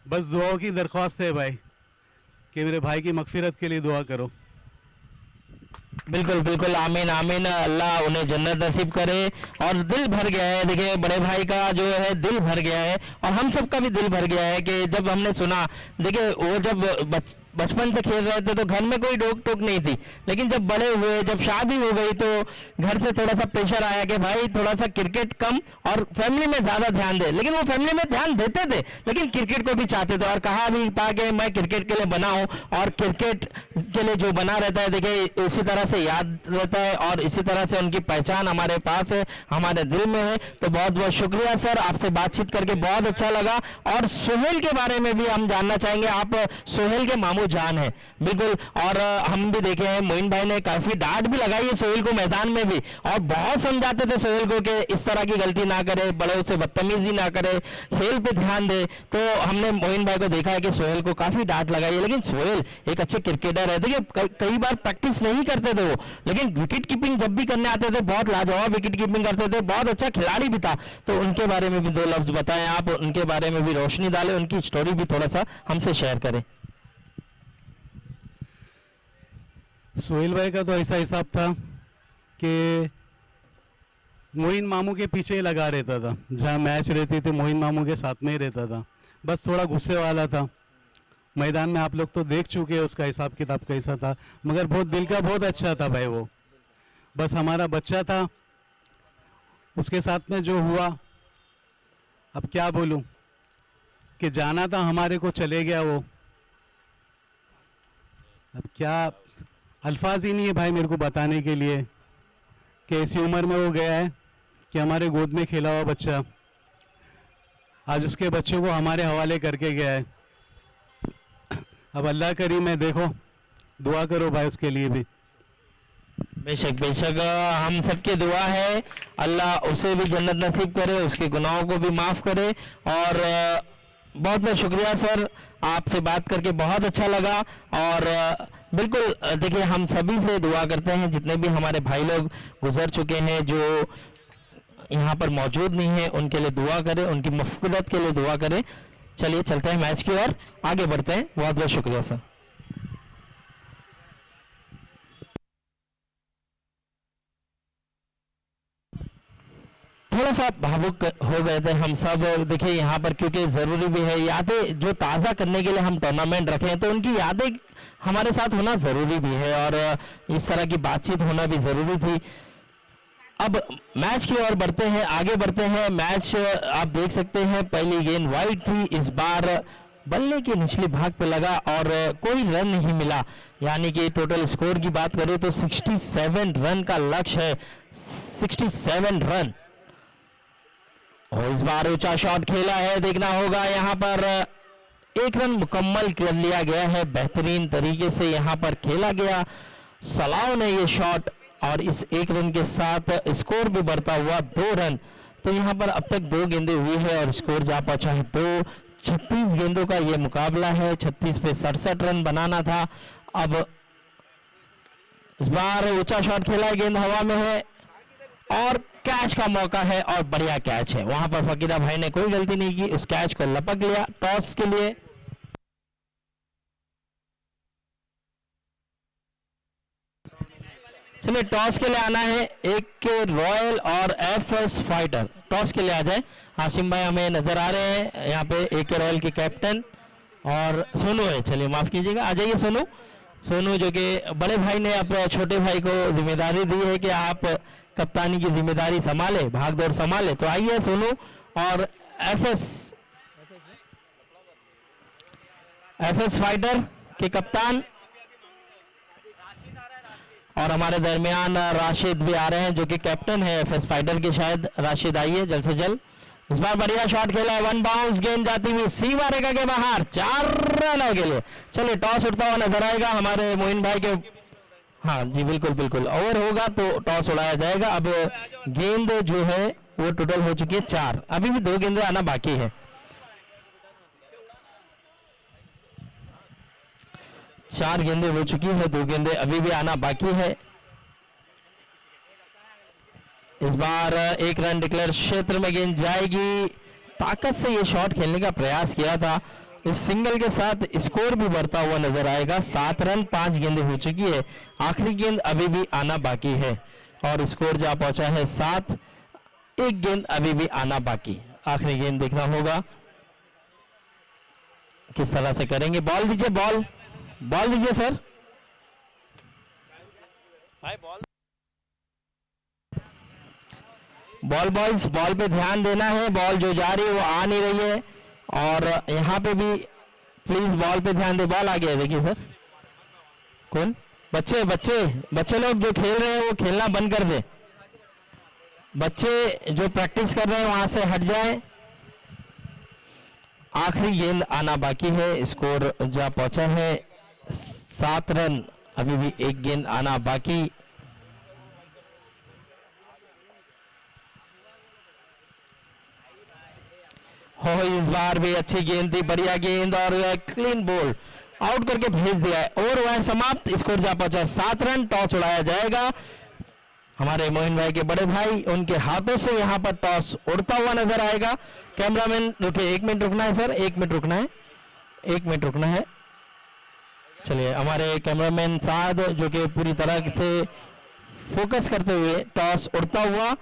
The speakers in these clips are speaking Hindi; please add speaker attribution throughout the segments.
Speaker 1: बस दुआओं की दरख्वास्त है भाई कि मेरे भाई की मगफिरत के लिए दुआ करो।
Speaker 2: बिल्कुल बिल्कुल, आमीन आमीन, अल्लाह उन्हें जन्नत नसीब करे। और दिल भर गया है, देखिए बड़े भाई का जो है दिल भर गया है और हम सबका भी दिल भर गया है कि जब हमने सुना, देखिए वो जब बचपन से खेल रहे थे तो घर में कोई रोक टोक नहीं थी, लेकिन जब बड़े हुए, जब शादी हो गई तो घर से थोड़ा सा प्रेशर आया कि भाई थोड़ा सा क्रिकेट कम और फैमिली में ज़्यादा ध्यान दे। लेकिन वो फैमिली में ध्यान देते थे लेकिन क्रिकेट को भी चाहते थे और कहा भी था कि मैं क्रिकेट के लिए बना हूँ और क्रिकेट के लिए जो बना रहता है देखिए इसी तरह से याद रहता है और इसी तरह से उनकी पहचान हमारे पास है, हमारे दिल में है। तो बहुत बहुत शुक्रिया सर, आपसे बातचीत करके बहुत अच्छा लगा। और सोहेल के बारे में भी हम जानना चाहेंगे, आप सोहेल के मामू जान है बिल्कुल। और हम भी देखे हैं मोइन भाई ने काफी डांट भी लगाई है सोहेल को मैदान में भी और बहुत समझाते थे सोहेल को कि इस तरह की गलती ना करे, बड़ों से बदतमीजी ना करे, खेल पे ध्यान दे। तो हमने मोइन भाई को देखा है कि सोहेल को काफी डांट लगाई है, लेकिन सोहेल एक अच्छे क्रिकेटर है। देखिए कई बार प्रैक्टिस नहीं करते थे वो, लेकिन विकेट कीपिंग जब भी करने आते थे बहुत लाजवाब विकेट कीपिंग करते थे, बहुत अच्छा खिलाड़ी भी था। तो उनके बारे में भी दो लफ्ज बताएं आप, उनके बारे में भी रोशनी डालें, उनकी स्टोरी भी थोड़ा सा हमसे शेयर करें।
Speaker 1: सोहेल भाई का तो ऐसा हिसाब था कि मोइन मामू के पीछे ही लगा रहता था, जहाँ मैच रहती थी मोइन मामू के साथ में ही रहता था। बस थोड़ा गुस्से वाला था, मैदान में आप लोग तो देख चुके हैं उसका हिसाब किताब कैसा था, मगर बहुत दिल का बहुत अच्छा था भाई वो। बस हमारा बच्चा था, उसके साथ में जो हुआ अब क्या बोलूं, कि जाना था हमारे को चले गया वो। अब क्या अल्फाज ही नहीं है भाई मेरे को बताने के लिए कि ऐसी उम्र में वो गया है कि हमारे गोद में खेला हुआ बच्चा आज उसके बच्चों को हमारे हवाले करके गया है। अब अल्लाह करीम है, देखो दुआ करो भाई उसके लिए भी।
Speaker 2: बेशक बेशक, हम सबकी दुआ है अल्लाह उसे भी जन्नत नसीब करे, उसके गुनाहों को भी माफ़ करे। और बहुत बहुत शुक्रिया सर, आपसे बात करके बहुत अच्छा लगा। और बिल्कुल देखिए हम सभी से दुआ करते हैं, जितने भी हमारे भाई लोग गुजर चुके हैं जो यहाँ पर मौजूद नहीं है, उनके लिए दुआ करें, उनकी मग़फ़िरत के लिए दुआ करें। चलिए चलते हैं मैच की ओर, आगे बढ़ते हैं। बहुत बहुत शुक्रिया सर। थोड़ा सा भावुक हो गए थे हम सब, देखिए यहाँ पर, क्योंकि ज़रूरी भी है यादें जो ताज़ा करने के लिए हम टूर्नामेंट रखें, तो उनकी यादें हमारे साथ होना ज़रूरी भी है और इस तरह की बातचीत होना भी ज़रूरी थी। अब मैच की ओर बढ़ते हैं, आगे बढ़ते हैं। मैच आप देख सकते हैं, पहली गेंद वाइड थी, इस बार बल्ले के निचले भाग पे लगा और कोई रन नहीं मिला। यानी कि टोटल स्कोर की बात करें तो 67 रन का लक्ष्य है, 67 रन। और इस बार ऊंचा शॉट खेला है, देखना होगा यहाँ पर एक रन मुकम्मल कर लिया गया है, बेहतरीन तरीके से यहाँ पर खेला गया सलाह ने ये शॉट और इस एक रन के साथ स्कोर भी बढ़ता हुआ 2 रन। तो यहाँ पर अब तक 2 गेंदें हुई है और स्कोर जा पहुंचा है 2। 36 गेंदों का ये मुकाबला है, 36 पे 67 रन बनाना था। अब इस बार ऊंचा शॉट खेला है, गेंद हवा में है और कैच का मौका है और बढ़िया कैच है। वहां पर फकीरा भाई ने कोई गलती नहीं की, उस कैच को लपक लिया। टॉस के लिए चलिए, टॉस के लिए आना है एक रॉयल और एफएस फाइटर। टॉस के लिए आ जाए। हाशिम भाई हमें नजर आ रहे हैं यहाँ पे, एक रॉयल के कैप्टन और सोनू है, चलिए माफ कीजिएगा, आ जाइए सोनू। सोनू जो कि बड़े भाई ने अपने छोटे भाई को जिम्मेदारी दी है कि आप कप्तानी की जिम्मेदारी संभाले, भागदौड़ संभाले। तो आइए सोनू। और एफएस फाइटर के कप्तान और हमारे दरमियान राशिद भी आ रहे हैं जो कि कैप्टन है एफएस फाइटर के। शायद राशिद आइए जल्द से जल्द। इस बार बढ़िया शॉट खेला है, 1 बाउंस, गेंद जाती हुई सीमा रेखा के बाहर, 4 रनों के लिए। चलिए टॉस उठता हुआ नजर आएगा हमारे मोइन भाई के। हाँ जी बिल्कुल बिल्कुल, ओवर होगा तो टॉस उड़ाया जाएगा। अब गेंद जो है वो टोटल हो चुकी है 4, अभी भी 2 गेंदें आना बाकी है। 4 गेंदें हो चुकी है, 2 गेंदें अभी भी आना बाकी है। इस बार 1 रन डिक्लेयर क्षेत्र में गेंद जाएगी। ताकत से ये शॉट खेलने का प्रयास किया था, इस सिंगल के साथ स्कोर भी बढ़ता हुआ नजर आएगा। 7 रन 5 गेंदें हो चुकी है, आखिरी गेंद अभी भी आना बाकी है और स्कोर जा पहुंचा है 7। एक गेंद अभी भी आना बाकी, आखिरी गेंद देखना होगा किस तरह से करेंगे। बॉल दीजिए, बॉल दीजिए सर। बॉल्स बॉल पे ध्यान देना है, बॉल जो जा रही है वो आ नहीं रही है और यहाँ पे भी प्लीज बॉल पे ध्यान दे। बॉल आ गया है, देखिए सर। कौन? बच्चे लोग जो खेल रहे हैं वो खेलना बंद कर दे। बच्चे जो प्रैक्टिस कर रहे हैं वहां से हट जाए। आखिरी गेंद आना बाकी है, स्कोर जा पहुंचा है 7 रन, अभी भी एक गेंद आना बाकी। हो इस बार भी अच्छी गेंद थी, बढ़िया गेंद और क्लीन बॉल आउट करके भेज दिया है। ओवर वह समाप्त, स्कोर जा पहुंचा 7 रन। टॉस उड़ाया जाएगा, हमारे मोइन भाई के बड़े भाई उनके हाथों से यहाँ पर टॉस उड़ता हुआ नजर आएगा। कैमरामैन रुकिए, 1 मिनट रुकना है सर, 1 मिनट रुकना है, 1 मिनट रुकना है। चलिए हमारे कैमरामैन साद जो कि पूरी तरह से फोकस करते हुए टॉस उड़ता हुआ,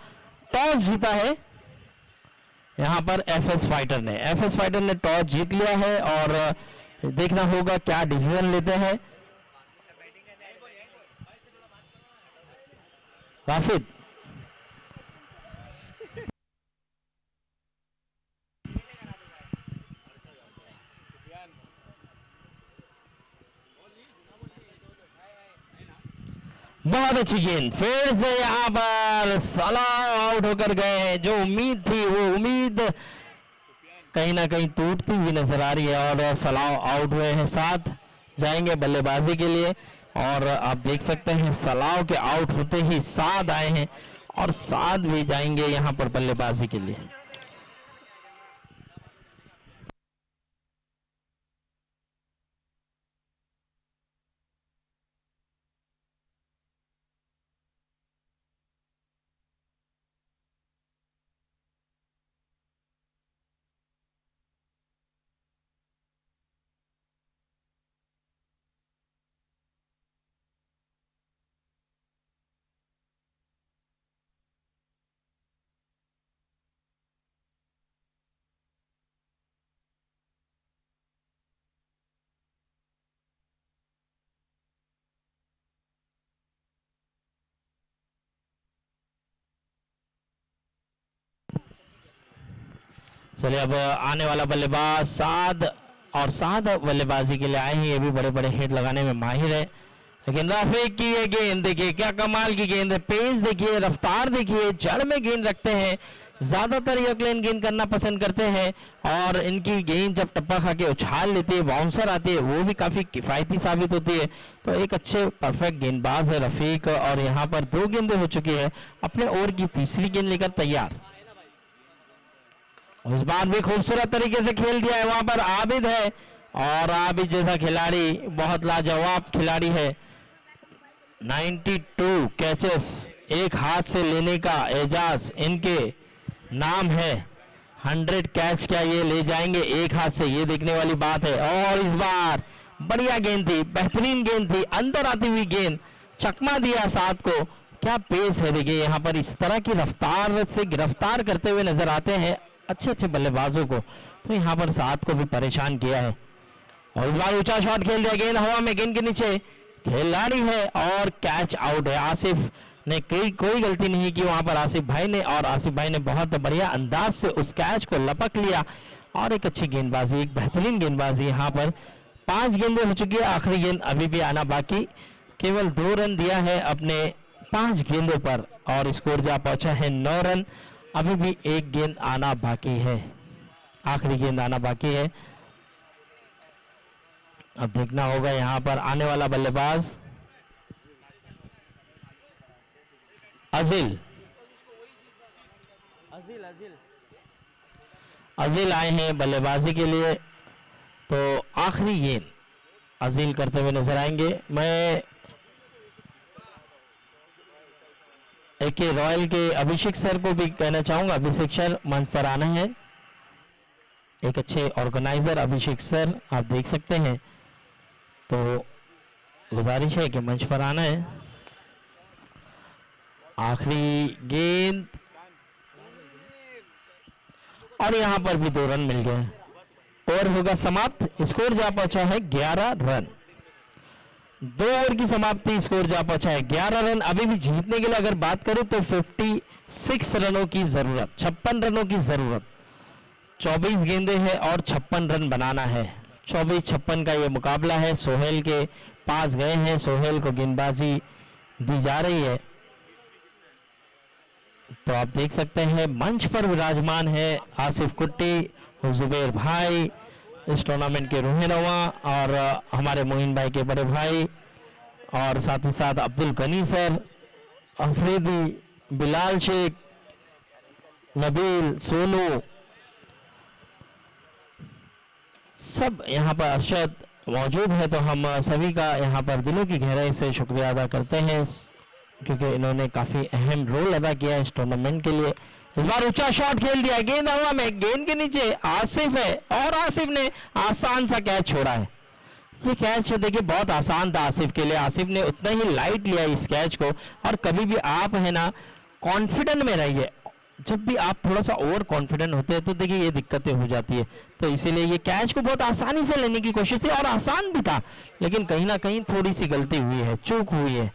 Speaker 2: टॉस जीता है यहाँ पर एफएस फाइटर ने टॉस जीत लिया है और देखना होगा क्या डिसीजन लेते हैं। राशिद बहुत अच्छी गेंद, फिर से यहाँ पर सलाह आउट होकर गए हैं। जो उम्मीद थी वो उम्मीद कहीं ना कहीं टूटती हुई नजर आ रही है और सलाह आउट हुए हैं। 7 जाएंगे बल्लेबाजी के लिए और आप देख सकते हैं सलाह के आउट होते ही 7 आए हैं और 7 भी जाएंगे यहाँ पर बल्लेबाजी के लिए। चलिए अब आने वाला बल्लेबाज साद बल्लेबाजी के लिए आए हैं। ये भी बड़े बड़े हिट लगाने में माहिर है, लेकिन रफीक की ये गेंद देखिए क्या कमाल की गेंद है। पेस देखिए, रफ्तार देखिए, जड़ में गेंद रखते हैं। ज्यादातर ये क्लीन गेंद करना पसंद करते हैं और इनकी गेंद जब टप्पा खा के उछाल लेती है, बाउंसर आती है, वो भी काफी किफायती साबित होती है। तो एक अच्छे परफेक्ट गेंदबाज है रफीक और यहाँ पर 2 गेंदें हो चुकी है, अपने ओवर की तीसरी गेंद लेकर तैयार। इस बार भी खूबसूरत तरीके से खेल दिया है, वहां पर आबिद है और आबिद जैसा खिलाड़ी बहुत लाजवाब खिलाड़ी है। 92 कैचेस एक हाथ से लेने का एजाज इनके नाम है। 100 कैच क्या ये ले जाएंगे एक हाथ से, ये देखने वाली बात है। और इस बार बढ़िया गेंद थी, बेहतरीन गेंद थी, अंदर आती हुई गेंद, चकमा दिया 7 को। क्या पेस है देखिए, यहाँ पर इस तरह की रफ्तार से गिरफ्तार करते हुए नजर आते हैं अच्छे अच्छे बल्लेबाजों को। तो यहाँ पर 7 को भी परेशान किया है और इस बार ऊंचा शॉट खेल दिया, गेंद हवा में, गेंद के नीचे खिलाड़ी है और कैच आउट है। आसिफ ने कोई गलती नहीं की वहां पर आसिफ भाई ने, और आसिफ भाई ने बहुत बढ़िया अंदाज से उस कैच को लपक लिया और एक अच्छी गेंदबाजी, एक बेहतरीन गेंदबाजी। यहाँ पर 5 गेंदें हो चुकी है, आखिरी गेंद अभी भी आना बाकी। केवल 2 रन दिया है अपने 5 गेंदों पर और स्कोर जा पहुंचा है 9 रन। अभी भी एक गेंद आना बाकी है, आखिरी गेंद आना बाकी है। अब देखना होगा यहाँ पर आने वाला बल्लेबाज अजील आए हैं बल्लेबाजी के लिए। तो आखिरी गेंद अजील करते हुए नजर आएंगे। मैं के रॉयल के अभिषेक सर को भी कहना चाहूंगा, अभिषेक सर मंच पर आना है। एक अच्छे ऑर्गेनाइजर अभिषेक सर आप देख सकते हैं, तो गुजारिश है कि मंच पर आना है। आखिरी गेंद और यहां पर भी 2 रन मिल गए। ओवर होगा समाप्त, स्कोर जा पहुंचा है 11 रन। 2 ओवर की समाप्ति, स्कोर जा पहुंचा है 11 रन। अभी भी जीतने के लिए अगर बात करूं तो 56 रनों की जरूरत, 56 रनों की जरूरत। 24 गेंदें हैं और 56 रन बनाना है। 24-56 का ये मुकाबला है। सोहेल के पास गए हैं, सोहेल को गेंदबाजी दी जा रही है। तो आप देख सकते हैं मंच पर विराजमान है आसिफ कुट्टी, जुबैर भाई, इस टूर्नामेंट के रूहनुमा, और हमारे मोइन भाई के बड़े भाई, और साथ ही साथ अब्दुल गनी सर, अफरीदी, बिलाल शेख, नबील, सोनू, सब यहाँ पर अरशद मौजूद है। तो हम सभी का यहाँ पर दिलों की गहराई से शुक्रिया अदा करते हैं, क्योंकि इन्होंने काफी अहम रोल अदा किया इस टूर्नामेंट के लिए। इस बार ऊंचा शॉट खेल दिया, गेंद हवा में, गेंद के नीचे आसिफ है और आसिफ ने आसान सा कैच छोड़ा है। ये कैच देखिए बहुत आसान था आसिफ के लिए, आसिफ ने उतना ही लाइट लिया इस कैच को। और कभी भी आप है ना कॉन्फिडेंट में रहिए, जब भी आप थोड़ा सा ओवर कॉन्फिडेंट होते हैं तो देखिए ये दिक्कतें हो जाती है। तो इसीलिए ये कैच को बहुत आसानी से लेने की कोशिश थी और आसान भी था, लेकिन कहीं ना कहीं थोड़ी सी गलती हुई है, चूक हुई है,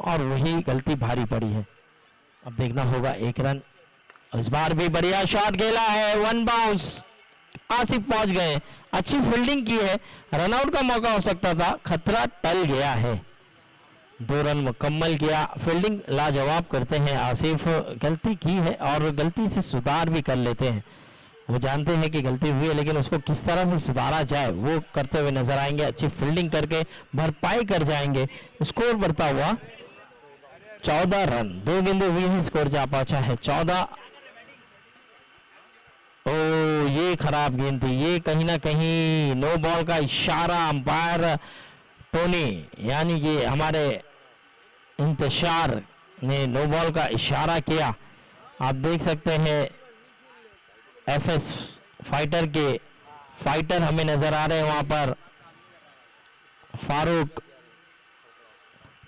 Speaker 2: और वही गलती भारी पड़ी है। अब देखना होगा 1 रन। इस बार भी बढ़िया शॉट खेला है, 1 बाउंस, आसिफ पहुंच गए, अच्छी फील्डिंग की है, रनआउट का मौका हो सकता था, खतरा टल गया है। 2 रन मुकम्मल किया, फील्डिंग लाजवाब करते हैं आसिफ। गलती की है और गलती से सुधार भी कर लेते हैं। वो जानते हैं कि गलती हुई है, लेकिन उसको किस तरह से सुधारा जाए वो करते हुए नजर आएंगे। अच्छी फील्डिंग करके भरपाई कर जाएंगे। स्कोर बढ़ता हुआ 14 रन, 2 गेंदें हुई हैं, स्कोर जा पहुंचा है 14। ओ ये खराब गेंद थी, ये कहीं ना कहीं नो बॉल का इशारा अंपायर टोनी, यानी कि हमारे इंतशार ने नो बॉल का इशारा किया। आप देख सकते हैं एफएस फाइटर के फाइटर हमें नजर आ रहे हैं, वहां पर फारूक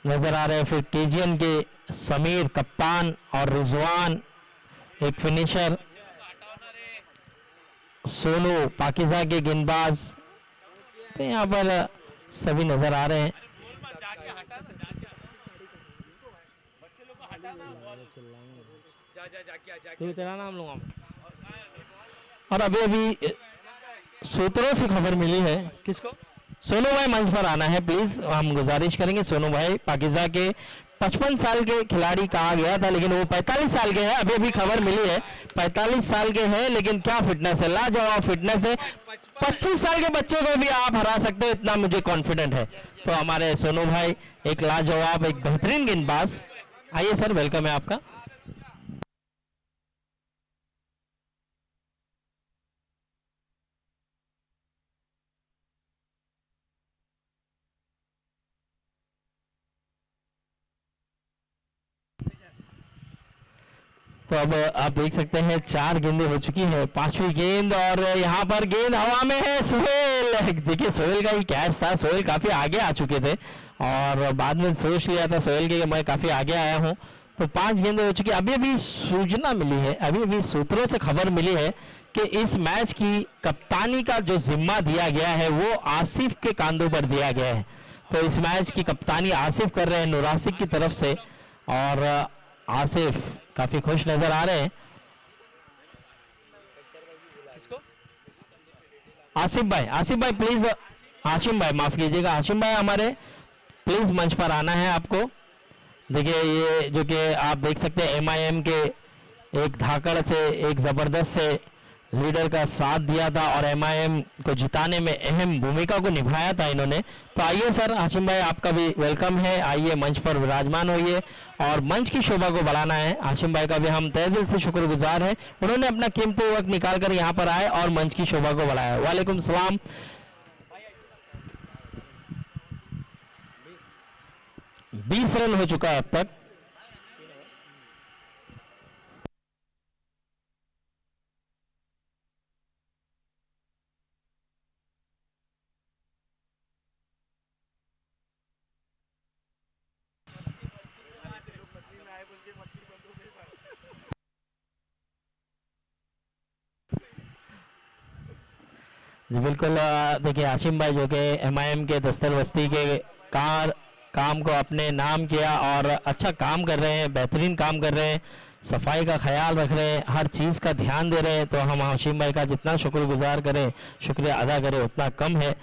Speaker 2: नजर आ रहे हैं, फिर केजीएन के समीर कप्तान और रिजवान एक फिनिशर, सोनू पाकिजा के गेंदबाज, तो यहाँ पर सभी नजर आ रहे हैं। तो तेरा नाम लूंगा। और अभी अभी सूत्रों से खबर मिली है, किसको? सोनू भाई मंच पर आना है प्लीज, हम गुजारिश करेंगे। सोनू भाई पाकिजा के 55 साल के खिलाड़ी कहा गया था, लेकिन वो 45 साल के हैं। अभी अभी खबर मिली है 45 साल के हैं, लेकिन क्या फिटनेस है, लाजवाब फिटनेस है। 25 साल के बच्चे को भी आप हरा सकते हो, इतना मुझे कॉन्फिडेंट है। तो हमारे सोनू भाई एक लाजवाब, एक बेहतरीन गेंदबाज। आइए सर, वेलकम है आपका। तो अब आप देख सकते हैं 4 गेंदें हो चुकी हैं, 5वीं गेंद, और यहाँ पर गेंद हवा में है। सोहेल, देखिए सोहेल का ही कैच था, सोहेल काफी आगे आ चुके थे और बाद में सोच लिया था सोहेल के कि मैं काफी आगे आया हूँ। तो 5 गेंदें हो चुकी। अभी अभी सूचना मिली है, अभी अभी सूत्रों से खबर मिली है कि इस मैच की कप्तानी का जो जिम्मा दिया गया है वो आसिफ के कांधों पर दिया गया है। तो इस मैच की कप्तानी आसिफ कर रहे हैं नूरासिक की तरफ से, और आसिफ काफी खुश नजर आ रहे हैं। आसिफ भाई प्लीज, हाशिम भाई माफ कीजिएगा, हाशिम भाई हमारे प्लीज मंच पर आना है आपको। देखिए ये जो कि आप देख सकते हैं एमआईएम के एक धाकड़ से, एक जबरदस्त से लीडर का साथ दिया था और एमआईएम को जिताने में अहम भूमिका को निभाया था इन्होंने। तो आइए सर, हाशिम भाई आपका भी वेलकम है, आइए मंच पर विराजमान होइए और मंच की शोभा को बढ़ाना है। हाशिम भाई का भी हम तहे दिल से शुक्रगुजार हैं, उन्होंने अपना कीमती वक्त निकाल कर यहाँ पर आए और मंच की शोभा को बढ़ाया। वालेकुम सलाम। 20 रन हो चुका है अब तक। जी बिल्कुल। देखिए आशिम भाई जो कि एमआईएम के दस्तर बस्ती के काम को अपने नाम किया और अच्छा काम कर रहे हैं, बेहतरीन काम कर रहे हैं, सफाई का ख्याल रख रहे हैं, हर चीज़ का ध्यान दे रहे हैं। तो हम आशिम भाई का जितना शुक्रगुजार करें, शुक्रिया अदा करें, उतना कम है।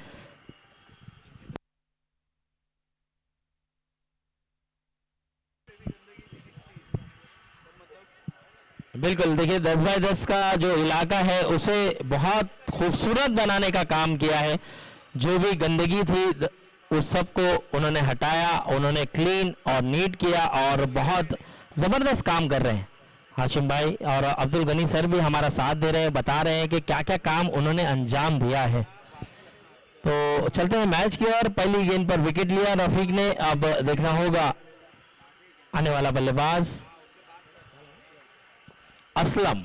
Speaker 2: बिल्कुल। देखिए 10 बाय 10 का जो इलाका है उसे बहुत खूबसूरत बनाने का काम किया है। जो भी गंदगी थी उस सब को उन्होंने हटाया, उन्होंने क्लीन और नीट किया और बहुत ज़बरदस्त काम कर रहे हैं हाशिम भाई। और अब्दुल गनी सर भी हमारा साथ दे रहे हैं, बता रहे हैं कि क्या क्या काम उन्होंने अंजाम दिया है। तो चलते हैं मैच की ओर। पहली गेंद पर विकेट लिया रफीक ने। अब देखना होगा आने वाला बल्लेबाज असलम।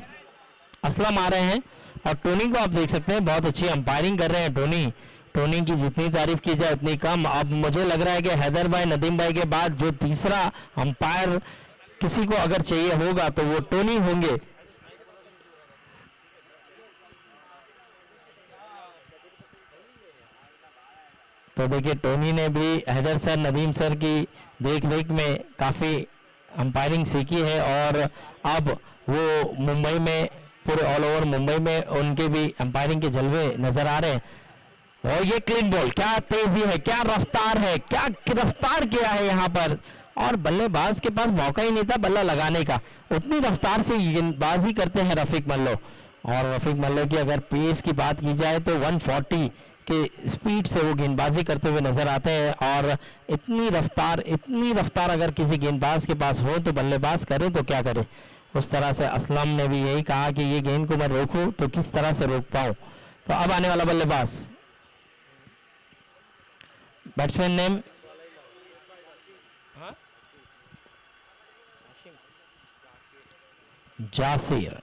Speaker 2: असलम आ रहे हैं और टोनी को आप देख सकते हैं, बहुत अच्छी अंपायरिंग कर रहे हैं टोनी। टोनी की जितनी तारीफ की जाए उतनी कम। अब मुझे लग रहा है कि हैदर भाई, नदीम भाई के बाद जो तीसरा अंपायर किसी को अगर चाहिए होगा तो वो टोनी होंगे। तो देखिए टोनी ने भी हैदर सर, नदीम सर की देख रेख में काफ़ी अंपायरिंग सीखी है और अब वो मुंबई में, पूरे ऑल ओवर मुंबई में उनके भी अंपायरिंग के जलवे नज़र आ रहे हैं। और ये क्लीन बॉल, क्या तेजी है, क्या रफ्तार है, क्या रफ्तार किया है यहाँ पर। और बल्लेबाज के पास मौका ही नहीं था बल्ला लगाने का, उतनी रफ्तार से गेंदबाजी करते हैं रफीक मल्लो। और रफीक मल्लो की अगर पेस की बात की जाए तो 140 के स्पीड से वो गेंदबाजी करते हुए नजर आते हैं। और इतनी रफ्तार अगर किसी गेंदबाज के पास हो तो बल्लेबाज करे तो क्या करे। उस तरह से असलम ने भी यही कहा कि ये गेंद को मैं रोकूं तो किस तरह से रोक पाऊं। तो अब आने वाला बल्लेबाज बैट्समैन नेम जासिर।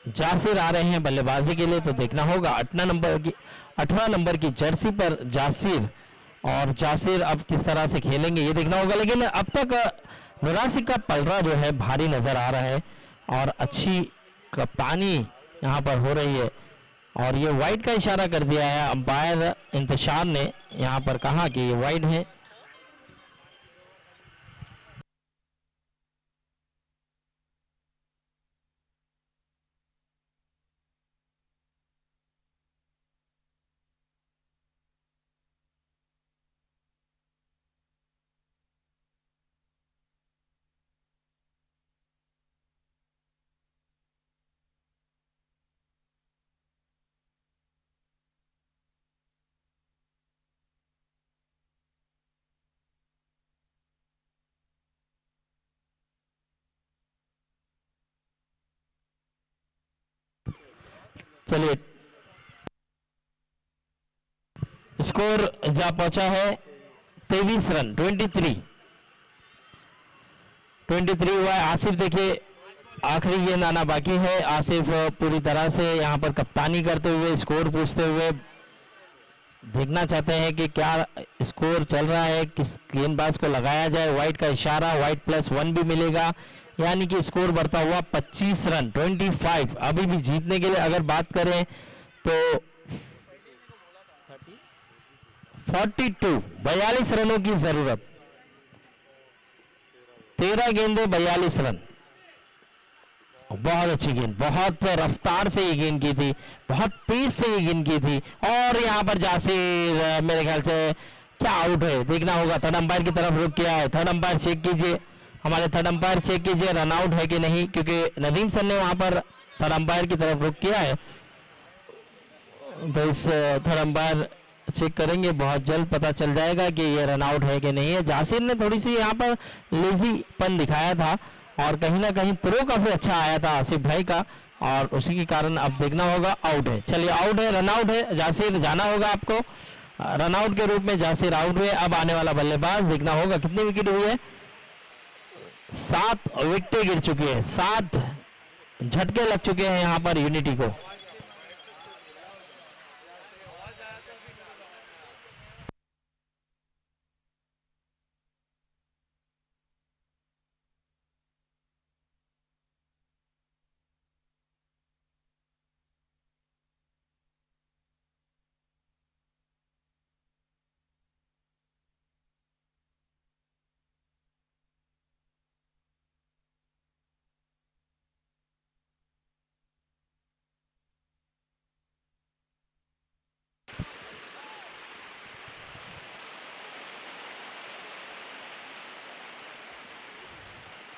Speaker 2: जासिर आ रहे हैं बल्लेबाजी के लिए। तो देखना होगा 18 नंबर की जर्सी पर जासिर। और जासिर अब किस तरह से खेलेंगे ये देखना होगा। लेकिन अब तक नुरासी का पलड़ा जो है भारी नजर आ रहा है और अच्छी कप्तानी यहाँ पर हो रही है। और ये वाइड का इशारा कर दिया है अंपायर इंतशार ने, यहाँ पर कहा कि ये वाइड है। चलिए स्कोर जा पहुंचा है 23 रन, 23 हुआ है। आसिफ देखिए आखिरी गेंद आना बाकी है। आसिफ पूरी तरह से यहाँ पर कप्तानी करते हुए, स्कोर पूछते हुए देखना चाहते हैं कि क्या स्कोर चल रहा है, किस गेंदबाज को लगाया जाए। वाइड का इशारा, वाइड +1 भी मिलेगा, यानी कि स्कोर बढ़ता हुआ 25 रन, 25। अभी भी जीतने के लिए अगर बात करें तो 42 रनों की जरूरत। 13 गेंदे 42 रन। बहुत अच्छी गेंद, बहुत रफ्तार से ये गेंद की थी, बहुत तेज से ये गेंद की थी। और यहाँ पर जासिर मेरे ख्याल से क्या आउट है देखना होगा। थर्ड अंपायर की तरफ रुक किया है। थर्ड अंपायर चेक कीजिए, हमारे थर्ड अंपायर चेक कीजिए रन आउट है कि नहीं, क्योंकि नदीम सर ने वहां पर थर्ड अंपायर की तरफ रुक किया है। तो इस थर्ड अंपायर चेक करेंगे, बहुत जल्द पता चल जाएगा कि ये रन आउट है कि नहीं है। जासिर ने थोड़ी सी यहाँ पर लेजीपन दिखाया था और कहीं ना कहीं थ्रो काफी अच्छा आया था आसिफ भाई का, और उसी के कारण अब देखना होगा। आउट है, चलिए आउट है, रन आउट है। जासिर जाना होगा आपको, रन आउट के रूप में जासिर आउट हुए। अब आने वाला बल्लेबाज देखना होगा कितनी विकेट हुई है। 7 विकेटें गिर चुकी है, 7 झटके लग चुके हैं यहाँ पर यूनिटी को।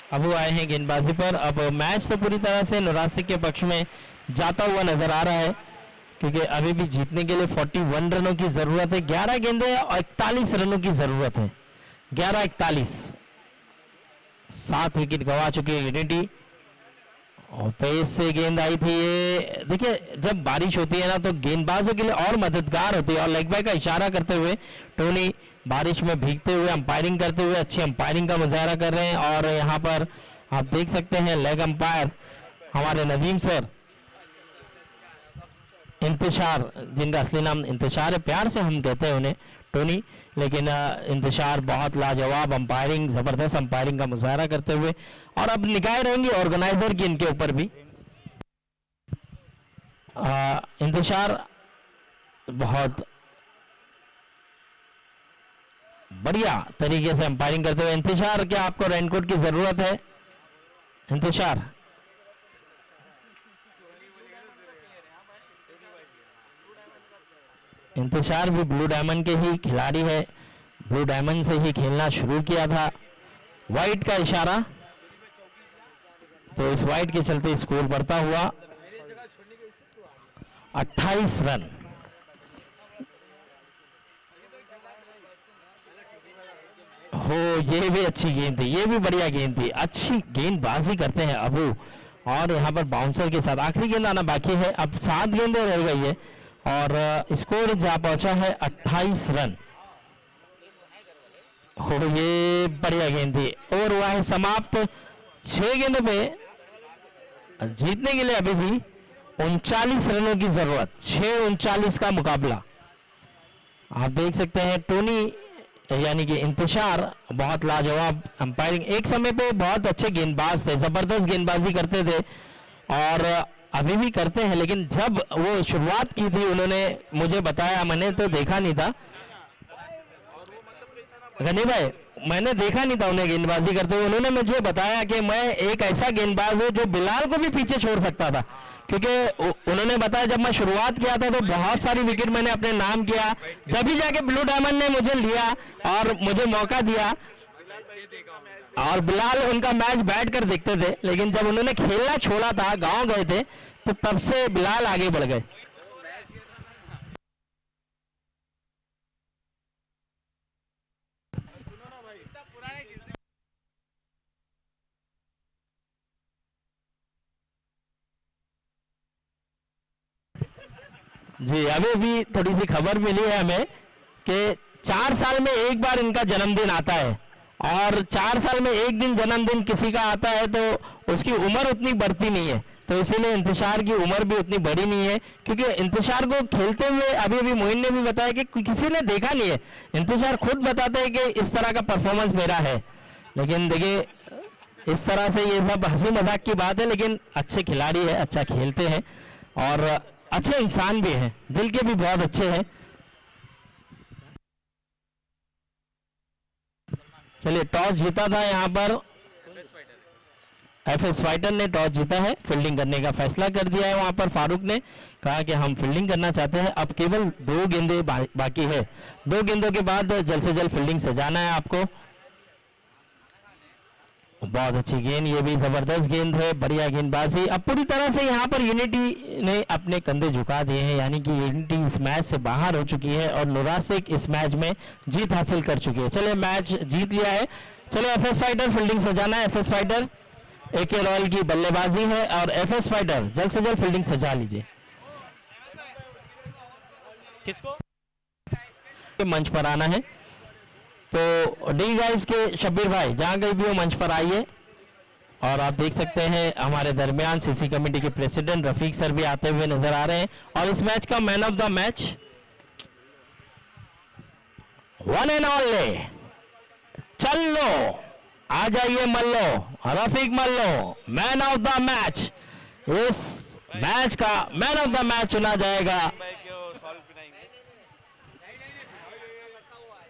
Speaker 2: अब वो आए हैं गेंदबाजी पर। अब मैच तो पूरी तरह से नुरासिक के पक्ष में जाता हुआ नजर आ रहा है, क्योंकि अभी भी जीतने के लिए 41 रनों की जरूरत है। 11 गेंदें और 41 रनों की जरूरत है। 11-41, 7 विकेट गंवा चुकी है यूनिटी। और तेज से गेंद आई थी ये। देखिए जब बारिश होती है ना तो गेंदबाजों के लिए और मददगार होती है। और लेग बाय का इशारा करते हुए टोनी बारिश में भीगते हुए अंपायरिंग करते हुए अच्छी अंपायरिंग का मुजाहरा कर रहे हैं। और यहाँ पर आप देख सकते हैं लेग अंपायर हमारे नदीम सर, इंतशार, जिनका असली नाम इंतशार है, प्यार से हम कहते हैं उन्हें टोनी, लेकिन इंतशार बहुत लाजवाब अंपायरिंग, जबरदस्त अंपायरिंग का मुजाहरा करते हुए। और अब निगाहें रहेंगी ऑर्गेनाइजर की इनके ऊपर भी। इंतशार बहुत बढ़िया तरीके से अंपायरिंग करते हुए। इंतशार, क्या आपको रेनकोट की जरूरत है? इंतशार, इंतशार भी ब्लू डायमंड के ही खिलाड़ी है, ब्लू डायमंड से ही खेलना शुरू किया था। वाइट का इशारा, तो इस वाइट के चलते स्कोर बढ़ता हुआ 28 रन। हो, ये भी अच्छी गेंद थी, ये भी बढ़िया गेंद थी, अच्छी गेंदबाजी करते हैं अबू। और यहाँ पर बाउंसर के साथ आखिरी गेंद आना बाकी है। अब 7 गेंदें रह गई है और स्कोर जा पहुंचा है 28 रन। हो, ये बढ़िया गेंद थी। और हुआ है समाप्त 6 गेंदों पे। जीतने के लिए अभी भी 39 रनों की जरूरत, 6-39 का मुकाबला। आप देख सकते हैं टोनी यानी कि इंतशार बहुत लाजवाब अंपायरिंग, एक समय पे बहुत अच्छे गेंदबाज थे, जबरदस्त गेंदबाजी करते थे और अभी भी करते हैं। लेकिन जब वो शुरुआत की थी उन्होंने मुझे बताया, मैंने तो देखा नहीं था गनी भाई, मैंने देखा नहीं था उन्हें गेंदबाजी करते हुए। उन्होंने मुझे बताया कि मैं एक ऐसा गेंदबाज हूं जो बिलाल को भी पीछे छोड़ सकता था, क्योंकि उन्होंने बताया जब मैं शुरुआत किया था तो बहुत सारी विकेट मैंने अपने नाम किया, जब भी जाके ब्लू डायमंड ने मुझे लिया और मुझे मौका दिया। और बिलाल उनका मैच बैठ कर देखते थे, लेकिन जब उन्होंने खेलना छोड़ा था, गांव गए थे, तो तब से बिलाल आगे बढ़ गए। जी, अभी भी थोड़ी सी खबर मिली है हमें कि 4 साल में एक बार इनका जन्मदिन आता है, और 4 साल में एक दिन जन्मदिन किसी का आता है तो उसकी उम्र उतनी बढ़ती नहीं है, तो इसीलिए इंतशार की उम्र भी उतनी बड़ी नहीं है। क्योंकि इंतशार को खेलते हुए अभी अभी मोइन ने भी बताया कि किसी ने देखा नहीं है। इंतशार खुद बताते हैं कि इस तरह का परफॉर्मेंस मेरा है, लेकिन देखिए इस तरह से ये सब हंसी मजाक की बात है, लेकिन अच्छे खिलाड़ी है, अच्छा खेलते हैं और अच्छे इंसान भी हैं, दिल के भी बहुत अच्छे हैं। चलिए, टॉस जीता था यहाँ पर एफएस फाइटर ने, टॉस जीता है, फील्डिंग करने का फैसला कर दिया है। वहां पर फारूक ने कहा कि हम फील्डिंग करना चाहते हैं। अब केवल 2 गेंदें बाकी है, 2 गेंदों के बाद जल्द से जल्द फील्डिंग सजाना है आपको। बहुत अच्छी गेंद, ये भी जबरदस्त गेंद है, बढ़िया गेंदबाजी। अब पूरी तरह से यहाँ पर यूनिटी ने अपने कंधे झुका दिए हैं, यानी कि यूनिटी इस मैच से बाहर हो चुकी है और नुरासिक इस मैच में जीत हासिल कर चुकी है। चलिए, मैच जीत लिया है। चलिए, एफएस फाइटर फील्डिंग सजाना है। एफएस फाइटर एके रॉयल की बल्लेबाजी है और एफएस फाइटर जल्द से जल्द फील्डिंग सजा लीजिए। किसको मंच पर आना है, तो डी गाइस के शब्बीर भाई जहां कहीं भी हो मंच पर आइए। और आप देख सकते हैं हमारे दरमियान सीसी कमेटी के प्रेसिडेंट रफीक सर भी आते हुए नजर आ रहे हैं। और इस मैच का man of the match one and only, चल लो, आ जाइए मल्लो, रफीक मल्लो, मैन ऑफ द मैच। इस मैच का मैन ऑफ द मैच चुना जाएगा।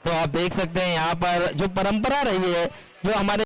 Speaker 2: तो आप देख सकते हैं यहाँ पर जो परंपरा रही है, जो हमारे